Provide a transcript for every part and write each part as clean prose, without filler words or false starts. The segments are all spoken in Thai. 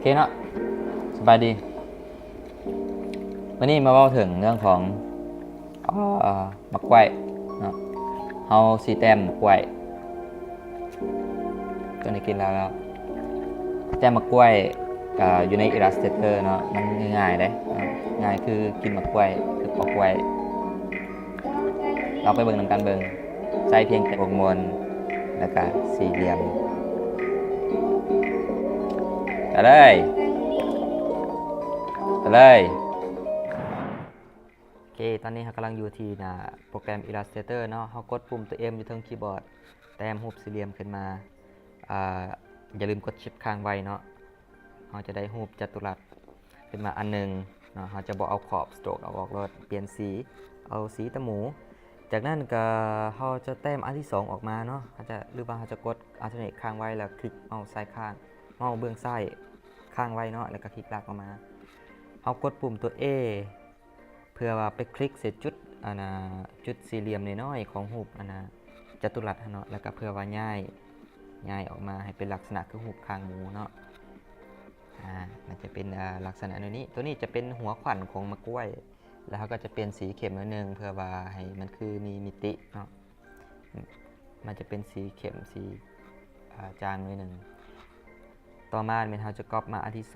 เคเนาะสบายดีวันนี้มาเล่าถึงเรื่องของมะกล้วยเนาะเฮาสีแต้มมะกล้วยก็ได้กินแล้วแต้มมะกล้วยอยู่ใน Illustrator เนาะมันง่ายๆเลยง่ายคือกินมะกล้วยคือปอกกล้วยเราไปเบิ่งนำกันเบิ่งใส่เพียงแต่วงมนแล้วก็สี่เหลี่ยมไปเลยโอเคตอนนี้เรากำลังอยู่ที่โปรแกรม Illustrator เนาะเรากดปุ่มตัว M อยู่ทางคีย์บอร์ดแต้มรูปสี่เหลี่ยมขึ้นมาอย่าลืมกดชิปค้างไว้เนาะเราจะได้รูปจัตุรัสขึ้นมาอันนึงเนาะเราจะบอกเอาขอบสโตรกเอาออกแล้วเปลี่ยนสีเอาสีตะหมูจากนั้นก็เราจะแต้มอันที่2ออกมาเนาะหรือว่าเราจะกด Alternate ค้างไว้แล้วคลิกเมาส์ซ้ายข้างเมาส์เบื้องซ้ายค้างไว้เนาะแล้วก็คลิกลากออกมาเอากดปุ่มตัว A เพื่อว่าไปคลิกเสร็จจุดสี่เหลี่ยมน้อยๆของรูปจัตุรัสเนาะแล้วก็เพื่อว่าย้ายออกมาให้เป็นลักษณะคือรูปคางหมูเนาะมันจะเป็นลักษณะนี้ตัวนี้จะเป็นหัวขวัญของมะกล้วยแล้วเขาก็จะเป็นสีเข้มนิดนึงเพื่อว่าให้มันคือมีมิติเนาะมันจะเป็นสีเข้มสีจางนิดนึงต่อมาเราจะก๊อปมาอันที่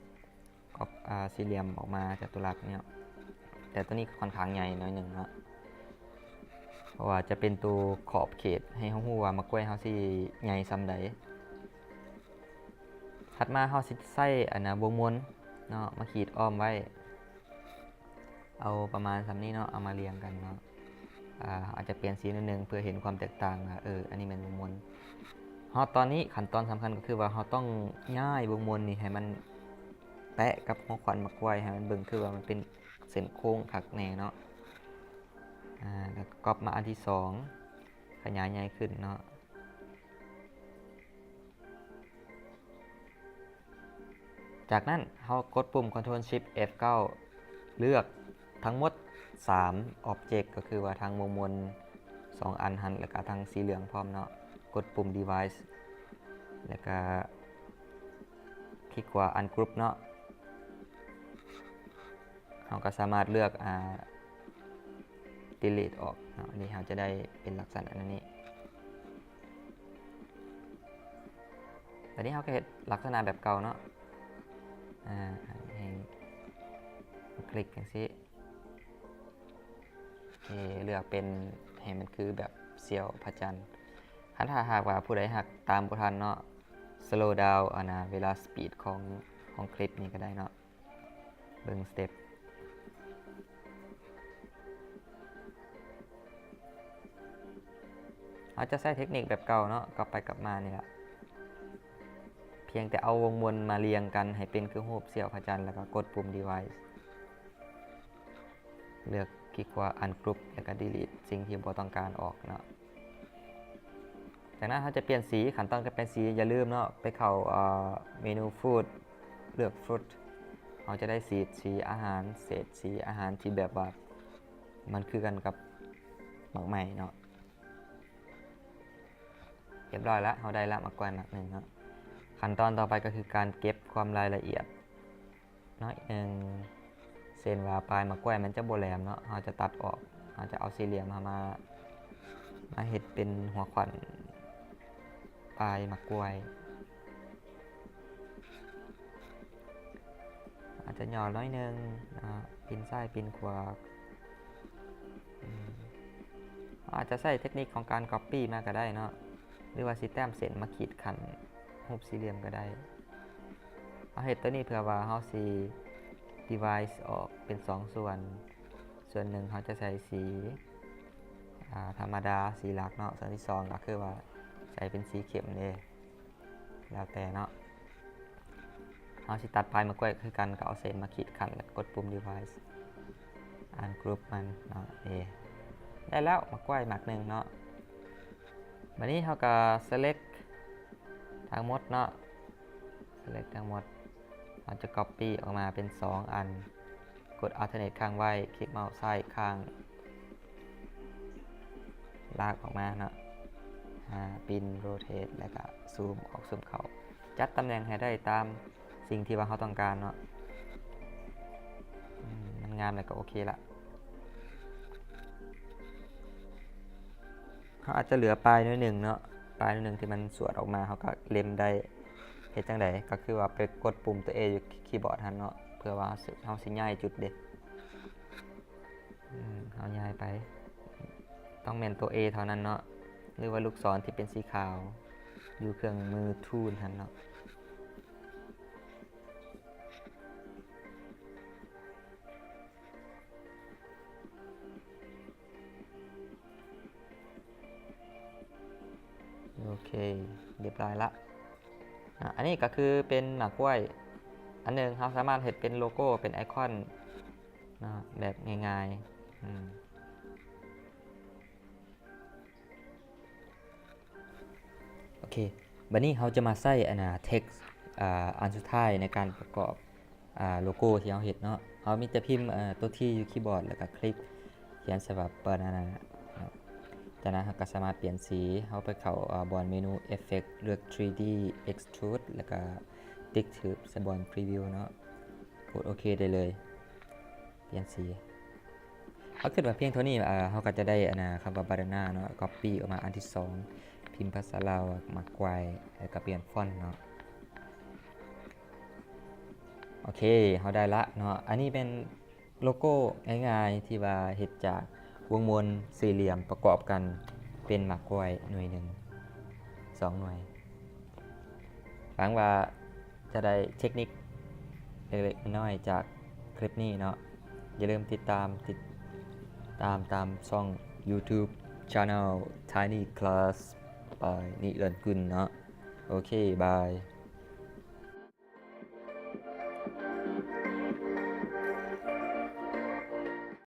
2ก๊อปสี่เหลี่ยมออกมาจัตุรัสเนี่ยแต่ตัวนี้ค่อนข้างใหญ่น้อยหนึ่งเนาะเพราะว่าจะเป็นตัวขอบเขตให้เขารู้ว่ามะกล้วยเขาสิใหญ่ซ้ำใดถัดมาเขาสิใส่วงมนเนาะมาขีดอ้อมไว้เอาประมาณซ้ำนี้เนาะเอามาเรียงกันเนาะอาจจะเปลี่ยนสีนิดนึงเพื่อเห็นความแตกต่างอันนี้เป็นวงมนตอนนี้ขั้นตอนสำคัญก็คือว่าเราต้องย้ายวงมนนี่ให้มันแปะกับหัวขวัญมะกล้วยให้มันเบิ่งคือว่ามันเป็นเส้นโค้งขักแน่เนาะแล้วก็ก๊อปมาอันที่2ขยายใหญ่ขึ้นเนาะจากนั้นเรากดปุ่ม Ctrl Shift F9 เลือกทั้งหมด3 Object ก็คือว่าทางวงมน2อันหันแล้วก็ทางสีเหลืองพร้อมเนาะกดปุ่ม Device แล้วก็คลิกขวา Ungroup เนาะเราก็สามารถเลือกdelete ออกเนาะนี่เราจะได้เป็นลักษณะนี้ตอนนี้เราก็เห็นลักษณะแบบเก่าเนาะคลิกอย่างนี้เลือกเป็นให้มันคือแบบเสี่ยวพระจันทร์ถ้าหากว่าผู้ใดหักตามบ่ทันเนาะ slow down เวลา speed ของคลิปนี้ก็ได้เนาะเบิ่งสเต็ปเราจะใช้เทคนิคแบบเก่าเนาะกลับไปกลับมานี่แหละเพียงแต่เอาวงมนมาเรียงกันให้เป็นคือรูปเสี่ยวพระจันทร์แล้วก็กดปุ่ม device เลือกคลิกว่า ungroup แล้วก็ delete สิ่งที่บ่ต้องการออกเนาะจากนั้นเขาจะเปลี่ยนสีขั้นตอนการเปลี่ยนสีอย่าลืมเนาะไปเข้าเมนู food เลือก fruit เราจะได้สีอาหารเศษสีอาหารที่แบบว่ามันคือกันกับหมากใหม่เนาะเรียบร้อยแล้วเราได้ละมากกว่าหนักหนึ่งเนาะขั้นตอนต่อไปก็คือการเก็บความรายละเอียดน้อยนึงเส้นว่าปลายมะกล้วยมันจะโบแหลมเนาะเราจะตัดออกเราจะเอาสี่เหลี่ยมมาเห็ดเป็นหัวขวัญปลายมะกล้วยอาจจะหย่อน้อยนึงปินซ้ายปินขวาอาจจะใช้เทคนิคของการ Copy มาก็ได้เนาะหรือว่าสิแต้มเส้นมาขีดขันรูปสี่เหลี่ยมก็ได้เอาเห็ดตัวนี้เพื่อว่าเราสิ Device ออกเป็น2ส่วนหนึ่งเขาจะใช้สีธรรมดาสีหลักเนาะส่วนที่2ก็คือว่าใช้เป็นสีเข้มเลยแล้วแต่เนาะเราสิตัดปลายมะกล้วยคือกันก็เอาเส้นมาขีดขันแล้วกดปุ่ม Device Ungroup มันเนาะได้แล้วมะกล้วยหมักหนึ่งเนาะวันนี้เราก็ select ทั้งหมดเนาะ select ทั้งหมดเราจะ copy ออกมาเป็น2อันกด alternate ข้างไว้คลิกเมาส์ซ้ายข้างลากออกมาเนาะปิน rotate แล้วก็ซูมออกซูมเข้าจัดตำแหน่งให้ได้ตาม สิ่งที่ว่าเขาต้องการเนาะมันงามแล้วก็โอเคละเขาอาจจะเหลือปลายนิดหนึ่งเนาะปลายนิดหนึ่งที่มันสวดออกมาเขาก็เล็มได้เฮ็ดจังไดก็คือว่าไปกดปุ่มตัว A อยู่คีย์บอร์ดหันเนาะเพื่อว่าเฮาสิย้ายจุดเด็เฮาย้ายไปต้องแม่นตัว A เท่านั้นเนาะหรือว่าลูกศรที่เป็นสีขาวอยู่เครื่องมือทูลหันเนาะโอเคเรียบร้อยละอันนี้ก็คือเป็นหมากกล้วยอันหนึ่งเราสามารถเห็นเป็นโลโก้เป็นไอคอนนะแบบง่ายๆโอเคบัดนี้เราจะมาใส่text อันสุดท้ายในการประกอบโลโก้ที่เราเห็นเนาะเรามีแต่พิมพ์ตัวที่อยู่คีย์บอร์ดแล้วก็คลิกเขียนฉบับเปิดจากนั้นเราก็สามารถเปลี่ยนสีเราไปเข้าบนเมนู Effect เลือก 3D Extrude แล้วก็ติ๊กถือสบอน Preview เนาะกดโอเคได้เลยเปลี่ยนสีเขาขึ้นมาเพียงเท่านี้เขาก็จะได้คำว่า Banana เนาะ Copy ออกมาอันที่ 2 พิมพ์ภาษาลาวมากวายแล้วก็เปลี่ยนฟอนต์เนาะโอเคเขาได้ละเนาะอันนี้เป็นโลโก้ง่ายๆที่ว่าเฮ็ดจากวงมนสี่เหลี่ยมประกอบกันเป็นหมากกล้วยหน่วยหนึ่ง2 หน่วยหวังว่าจะได้เทคนิคเล็กๆน้อยๆจากคลิปนี้เนาะอย่าลืมติดตามช่อง YouTube Channel Tiny Class by นิรันดร์กุลเนาะโอเคบาย